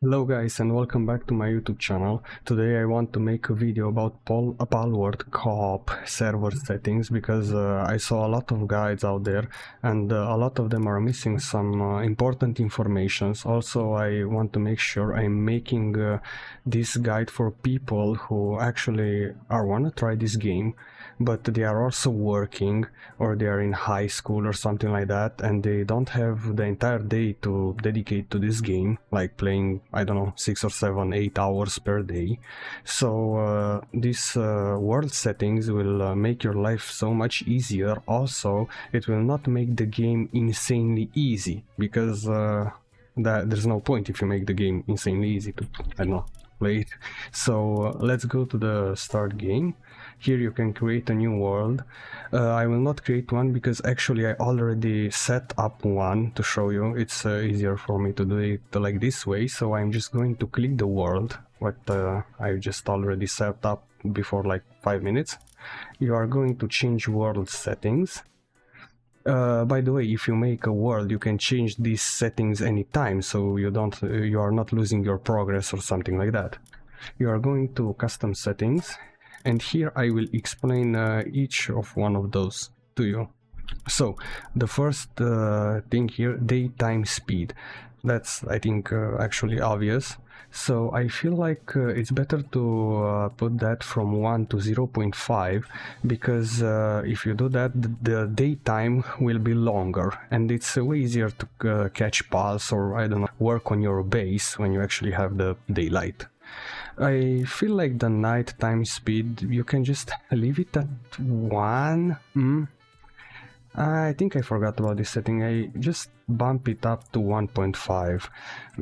Hello guys and welcome back to my YouTube channel. Today I want to make a video about Palworld co-op server settings because I saw a lot of guides out there and a lot of them are missing some important informations. Also I want to make sure I'm making this guide for people who actually want to try this game, but they are also working or they are in high school or something like that and they don't have the entire day to dedicate to this game, like playing, I don't know, 6 or 7, 8 hours per day. So these world settings will make your life so much easier. Also, it will not make the game insanely easy, because there's no point if you make the game insanely easy to, I don't know, play it. So let's go to the start game. Here you can create a new world. I will not create one because actually I already set up one to show you. It's easier for me to do it like this way. So I'm just going to click the world, what I just already set up before like 5 minutes. You are going to change world settings. By the way, if you make a world, you can change these settings anytime, so you are not losing your progress or something like that. You are going to custom settings, and here I will explain each of one of those to you. So the first thing here, daytime speed. That's, I think, actually obvious. So I feel like it's better to put that from 1 to 0.5, because if you do that, the daytime will be longer and it's way easier to catch pulse or, I don't know, work on your base when you actually have the daylight. I feel like the nighttime speed, you can just leave it at 1. I think I forgot about this setting. I just bump it up to 1.5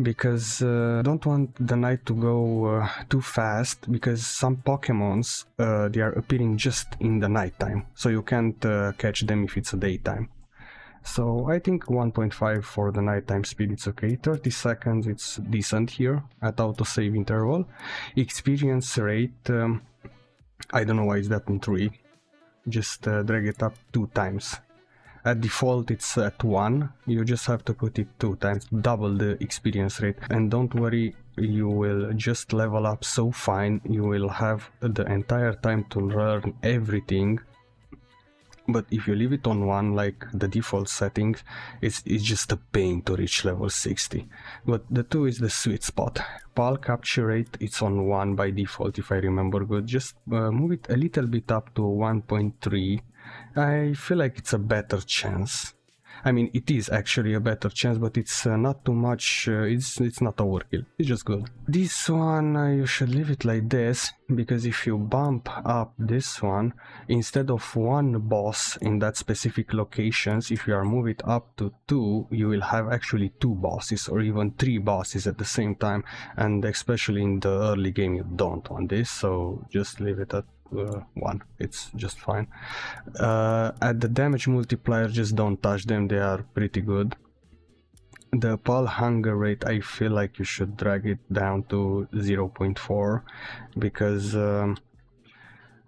because I don't want the night to go too fast, because some Pokemons they are appearing just in the nighttime, so you can't catch them if it's a daytime. So I think 1.5 for the nighttime speed, it's okay. 30 seconds, it's decent here at autosave interval. Experience rate, I don't know why is that on 3. Just drag it up 2 times. At default it's at 1, you just have to put it 2 times, double the experience rate. And don't worry, you will just level up so fine, you will have the entire time to learn everything. But if you leave it on 1, like the default settings, it's just a pain to reach level 60. But the 2 is the sweet spot. PAL capture rate, it's on 1 by default, if I remember good. Just move it a little bit up to 1.3. I feel like it's a better chance. I mean, it is actually a better chance, but it's not too much, it's not overkill, it's just good. This one, you should leave it like this, because if you bump up this one, instead of 1 boss in that specific locations, if you are move it up to 2, you will have actually 2 bosses or even 3 bosses at the same time, and especially in the early game you don't want this, so just leave it at 1, it's just fine. At the damage multiplier, just don't touch them, they are pretty good. The PAL hunger rate, I feel like you should drag it down to 0.4, because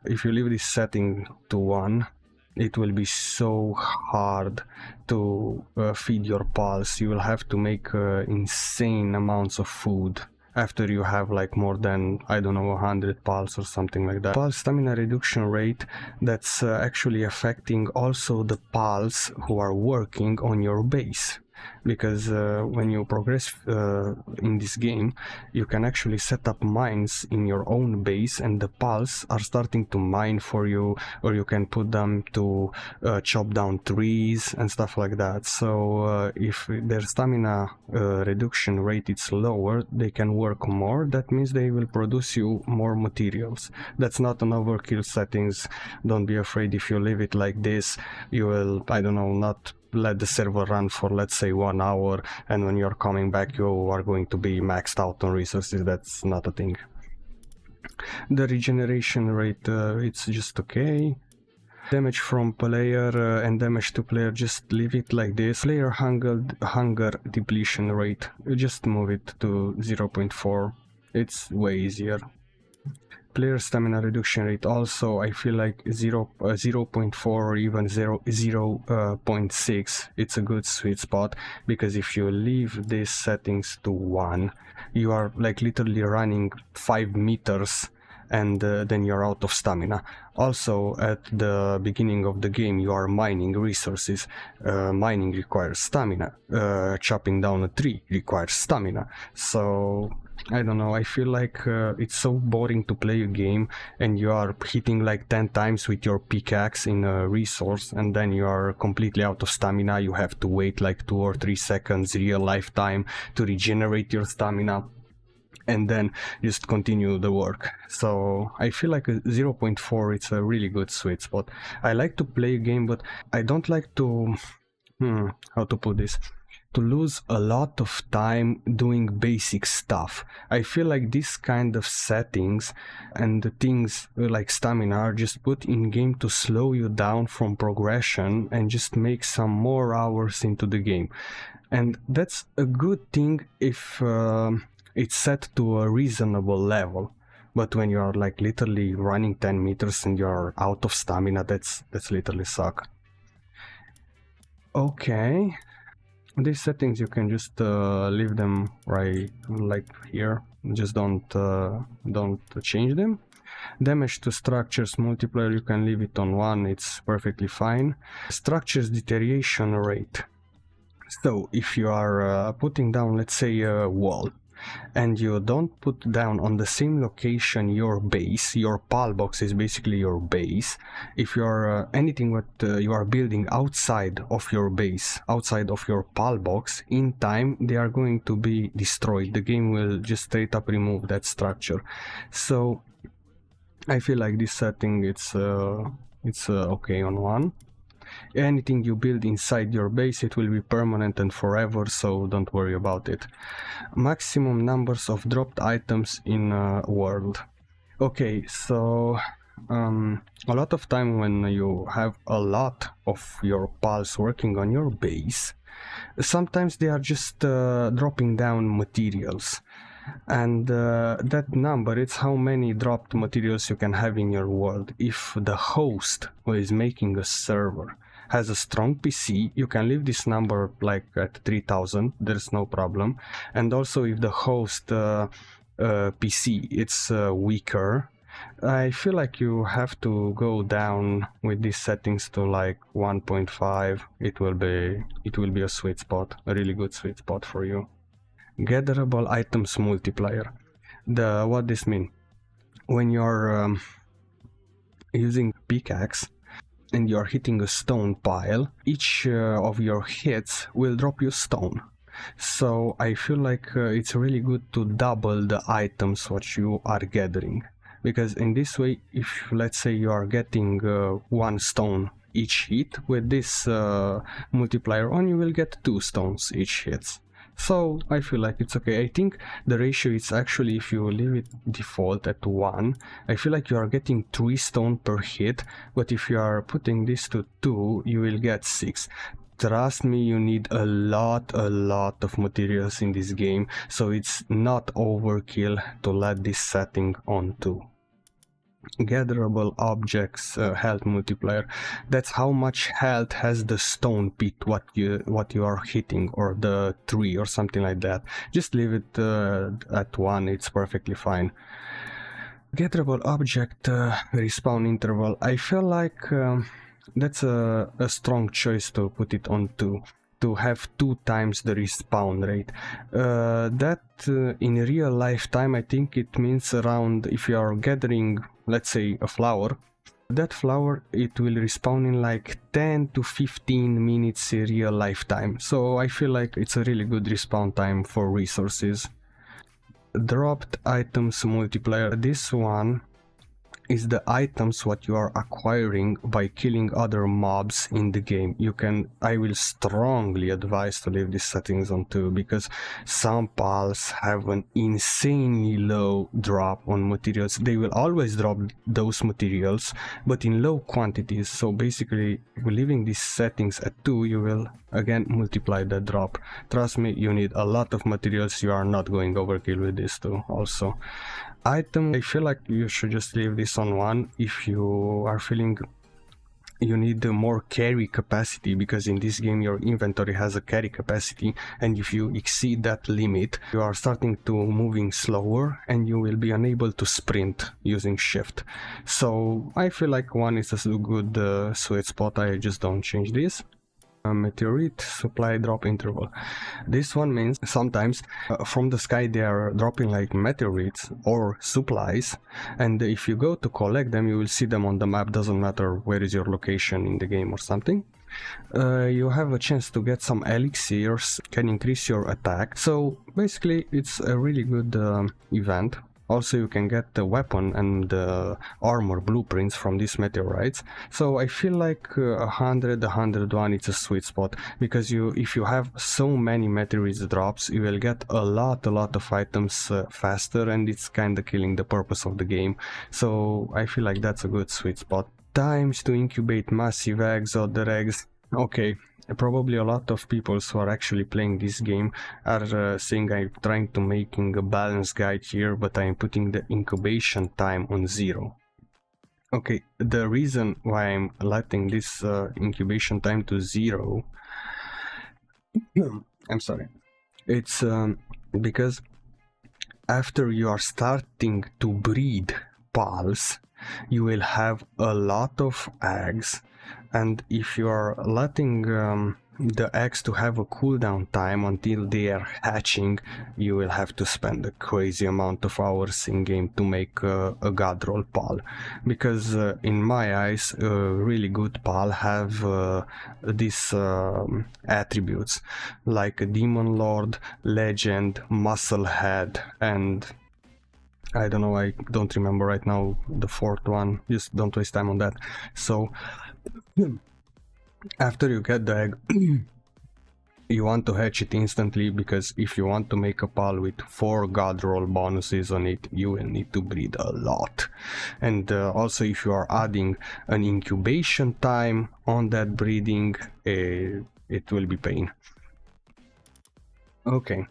if you leave this setting to 1, it will be so hard to feed your pals. You will have to make insane amounts of food after you have like more than, I don't know, 100 pulse or something like that. Pulse stamina reduction rate, that's actually affecting also the pulse who are working on your base. Because when you progress in this game, you can actually set up mines in your own base, and the pals are starting to mine for you, or you can put them to chop down trees and stuff like that. So if their stamina reduction rate is lower, they can work more. That means they will produce you more materials. That's not an overkill settings. Don't be afraid. If you leave it like this, you will, I don't know, not let the server run for, let's say, 1 hour, and when you're coming back you are going to be maxed out on resources. That's not a thing. The regeneration rate, it's just okay. Damage from player and damage to player, just leave it like this. Player hunger depletion rate, just move it to 0.4, it's way easier. Player stamina reduction rate also, I feel like 0.4 or even 0.6, it's a good sweet spot, because if you leave these settings to 1, you are like literally running 5 meters and then you're out of stamina. Also, at the beginning of the game you are mining resources. Mining requires stamina, chopping down a tree requires stamina, so I don't know, I feel like it's so boring to play a game and you are hitting like 10 times with your pickaxe in a resource and then you are completely out of stamina. You have to wait like 2 or 3 seconds real life time to regenerate your stamina and then just continue the work. So I feel like a 0.4, it's a really good sweet spot. I like to play a game, but I don't like to how to put this, to lose a lot of time doing basic stuff. I feel like this kind of settings and the things like stamina are just put in game to slow you down from progression and just make some more hours into the game. And that's a good thing if it's set to a reasonable level. But when you're like literally running 10 meters and you're out of stamina, that's literally suck. Okay. These settings you can just leave them right like here, just don't change them. Damage to structures multiplier, you can leave it on 1, it's perfectly fine. Structures deterioration rate. So if you are putting down, let's say, a wall, and you don't put down on the same location your base, your pal box is basically your base. If you're anything what you are building outside of your base, outside of your pal box, in time they are going to be destroyed. The game will just straight up remove that structure. So I feel like this setting it's okay on 1. Anything you build inside your base, it will be permanent and forever, so don't worry about it. Maximum numbers of dropped items in a world. Okay, so a lot of time when you have a lot of your pals working on your base, sometimes they are just dropping down materials. And that number, it's how many dropped materials you can have in your world. If the host who is making a server has a strong PC, you can leave this number like at 3000, there's no problem. And also if the host PC it's weaker, I feel like you have to go down with these settings to like 1.5. It will be a sweet spot, a really good sweet spot for you. Gatherable items multiplier. What this mean? When you're using pickaxe and you're hitting a stone pile, each of your hits will drop you stone. So I feel like it's really good to double the items what you are gathering, because in this way, if let's say you are getting 1 stone each hit, with this multiplier on, you will get 2 stones each hits. So I feel like it's okay. I think the ratio is actually, if you leave it default at 1, I feel like you are getting 3 stone per hit, but if you are putting this to 2, you will get 6. Trust me, you need a lot of materials in this game, so it's not overkill to let this setting on 2. Gatherable objects health multiplier, that's how much health has the stone pit what you are hitting, or the tree or something like that. Just leave it at 1, it's perfectly fine. Gatherable object respawn interval, I feel like that's a strong choice to put it on 2, to have 2 times the respawn rate. That in real life time, I think it means around, if you are gathering, let's say, a flower, that flower, it will respawn in like 10 to 15 minutes in real life time. So I feel like it's a really good respawn time for resources. Dropped items multiplier, this one is the items what you are acquiring by killing other mobs in the game. I will strongly advise to leave these settings on 2, because some pals have an insanely low drop on materials. They will always drop those materials, but in low quantities. So basically, leaving these settings at 2, you will again multiply the drop. Trust me, you need a lot of materials. You are not going overkill with this too also. Item, I feel like you should just leave this on 1 if you are feeling you need more carry capacity, because in this game your inventory has a carry capacity, and if you exceed that limit you are starting to moving slower and you will be unable to sprint using shift. So I feel like 1 is a good sweet spot. I just don't change this. Meteorite supply drop interval. This one means sometimes from the sky they are dropping like meteorites or supplies, and if you go to collect them you will see them on the map, doesn't matter where is your location in the game or something. You have a chance to get some elixirs, can increase your attack, so basically it's a really good event. Also you can get the weapon and the armor blueprints from these meteorites, so I feel like 100, 101 it's a sweet spot, because if you have so many meteorites drops you will get a lot of items faster, and it's kinda killing the purpose of the game, so I feel like that's a good sweet spot. Times to incubate massive eggs or the eggs. Okay, probably a lot of people who are actually playing this game are saying I'm trying to making a balanced guide here, but I'm putting the incubation time on 0. Okay, the reason why I'm letting this incubation time to 0, I'm sorry, it's because after you are starting to breed pals, you will have a lot of eggs, and if you are letting the eggs to have a cooldown time until they are hatching, you will have to spend a crazy amount of hours in game to make a god roll pal, because in my eyes a really good pal have these attributes like a demon lord, legend, muscle head, and I don't know, I don't remember right now the 4th one, just don't waste time on that. So after you get the egg you want to hatch it instantly, because if you want to make a pal with 4 god roll bonuses on it you will need to breed a lot, and also if you are adding an incubation time on that breeding, it will be pain. Okay,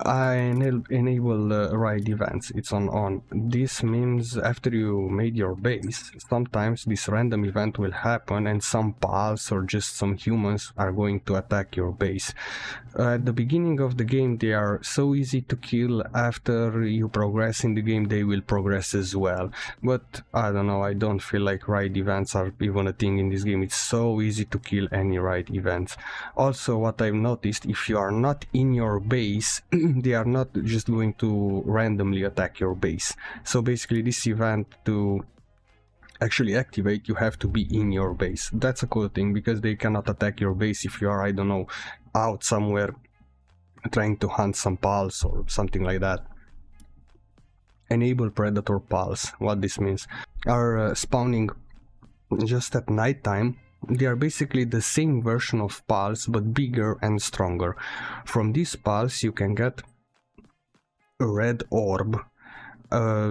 I enable ride events, it's on. This means after you made your base, sometimes this random event will happen and some pals or just some humans are going to attack your base. At the beginning of the game they are so easy to kill, after you progress in the game they will progress as well. But I don't know, I don't feel like ride events are even a thing in this game, it's so easy to kill any ride events. Also what I've noticed, if you are not in your base, they are not just going to randomly attack your base. So basically this event to actually activate you have to be in your base. That's a cool thing, because they cannot attack your base if you are, I don't know, out somewhere trying to hunt some pals or something like that. Enable predator pals. What this means are spawning just at night time. They are basically the same version of pals but bigger and stronger. From these pals you can get a red orb,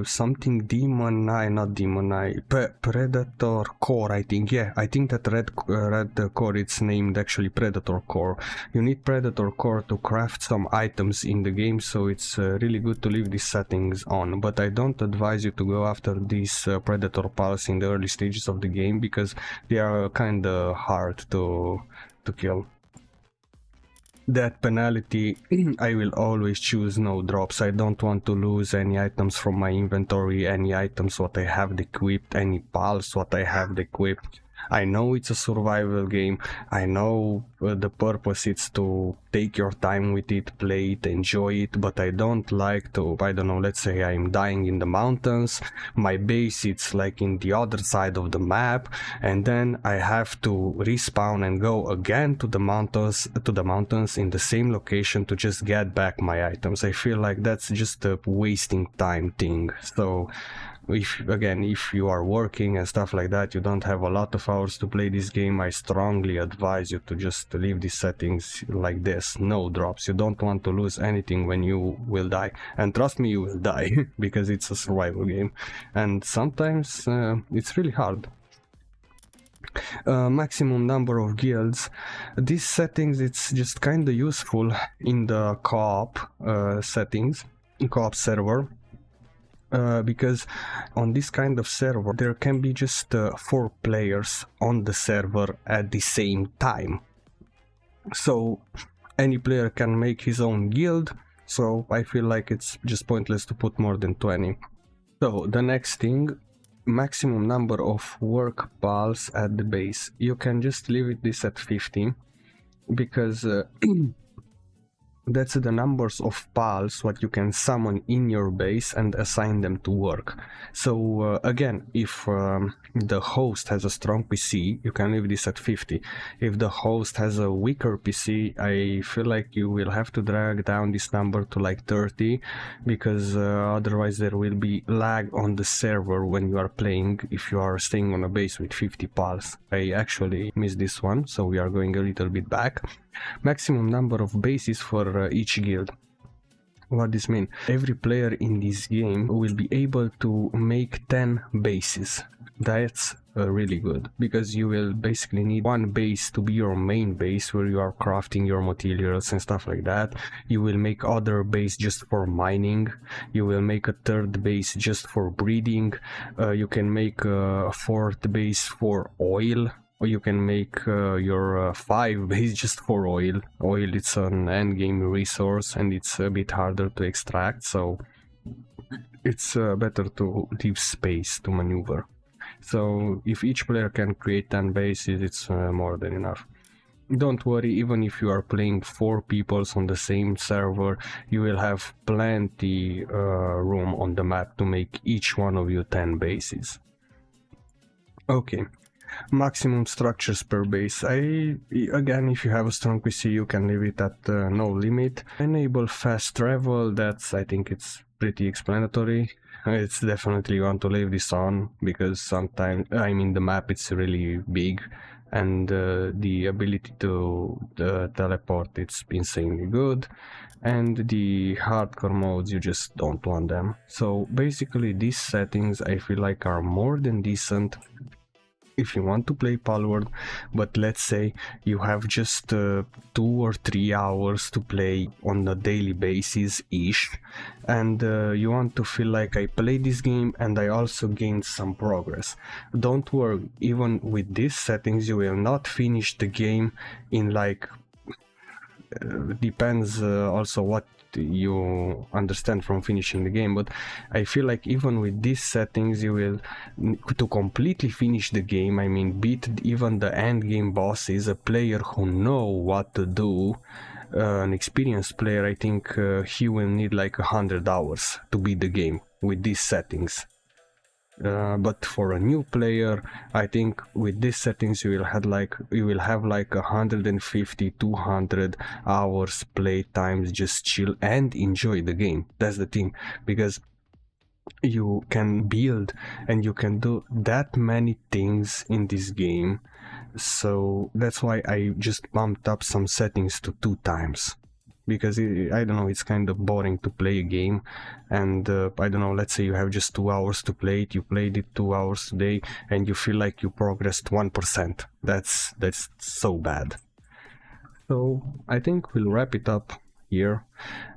something demon eye, not demon eye, predator core, I think. Yeah, I think that red core, it's named actually predator core. You need predator core to craft some items in the game, so it's really good to leave these settings on, but I don't advise you to go after these predator pals in the early stages of the game, because they are kinda hard to kill. That penalty, I will always choose no drops. I don't want to lose any items from my inventory, any items what I have equipped, any pals what I have equipped. I know it's a survival game, I know the purpose is to take your time with it, play it, enjoy it, but I don't like to, I don't know, let's say I'm dying in the mountains, my base it's like in the other side of the map, and then I have to respawn and go again to the mountains in the same location to just get back my items. I feel like that's just a wasting time thing. So if you are working and stuff like that, you don't have a lot of hours to play this game, I strongly advise you to just leave these settings like this, no drops. You don't want to lose anything when you will die, and trust me, you will die because it's a survival game and sometimes it's really hard. Maximum number of guilds. These settings, it's just kind of useful in the co-op settings, co-op server. because on this kind of server there can be just 4 players on the server at the same time. So any player can make his own guild, so I feel like it's just pointless to put more than 20. So the next thing, maximum number of work pals at the base. You can just leave this at 50 because that's the numbers of pals what you can summon in your base and assign them to work. So again, if the host has a strong PC, you can leave this at 50. If the host has a weaker PC, I feel like you will have to drag down this number to like 30, because otherwise there will be lag on the server when you are playing if you are staying on a base with 50 pals. I actually missed this one, so we are going a little bit back. Maximum number of bases for each guild. What this mean? Every player in this game will be able to make 10 bases. That's really good, because you will basically need one base to be your main base where you are crafting your materials and stuff like that. You will make other base just for mining. You will make a third base just for breeding. You can make a fourth base for oil. Or you can make your 5 base just for oil. Oil, it's an endgame resource and it's a bit harder to extract, so it's better to leave space to maneuver. So if each player can create 10 bases, it's more than enough. Don't worry, even if you are playing 4 people on the same server, you will have plenty room on the map to make each one of you 10 bases. Okay. Maximum structures per base. Again, if you have a strong PC, you can leave it at no limit. Enable fast travel. That's, I think it's pretty explanatory. It's definitely you want to leave this on, because sometimes, I mean, the map it's really big, and the ability to teleport, it's insanely good. And the hardcore modes, you just don't want them. So basically these settings I feel like are more than decent if you want to play Palworld, but let's say you have just 2 or 3 hours to play on a daily basis ish, and you want to feel like I played this game and I also gained some progress. Don't worry, even with these settings you will not finish the game in like depends also what you understand from finishing the game, but I feel like even with these settings you will, to completely finish the game, I mean beat even the end game bosses, a player who know what to do, an experienced player, I think he will need like 100 hours to beat the game with these settings. But for a new player, I think with these settings you will have like 150-200 hours play times, just chill and enjoy the game. That's the thing, because you can build and you can do that many things in this game. So that's why I just bumped up some settings to 2 times. Because I don't know, it's kind of boring to play a game, and I don't know, let's say you have just 2 hours to play it, you played it 2 hours today and you feel like you progressed 1%. That's so bad. So I think we'll wrap it up here.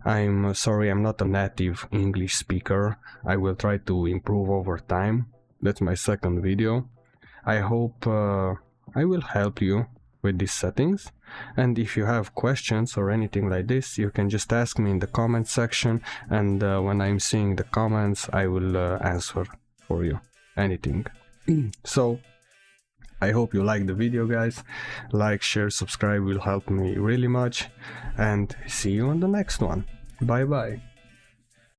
I'm sorry I'm not a native English speaker. I will try to improve over time. That's my second video. I hope I will help you with these settings, and if you have questions or anything like this, you can just ask me in the comment section, and when I'm seeing the comments I will answer for you anything. So I hope you like the video, guys. Like, share, subscribe will help me really much, and see you on the next one. Bye bye.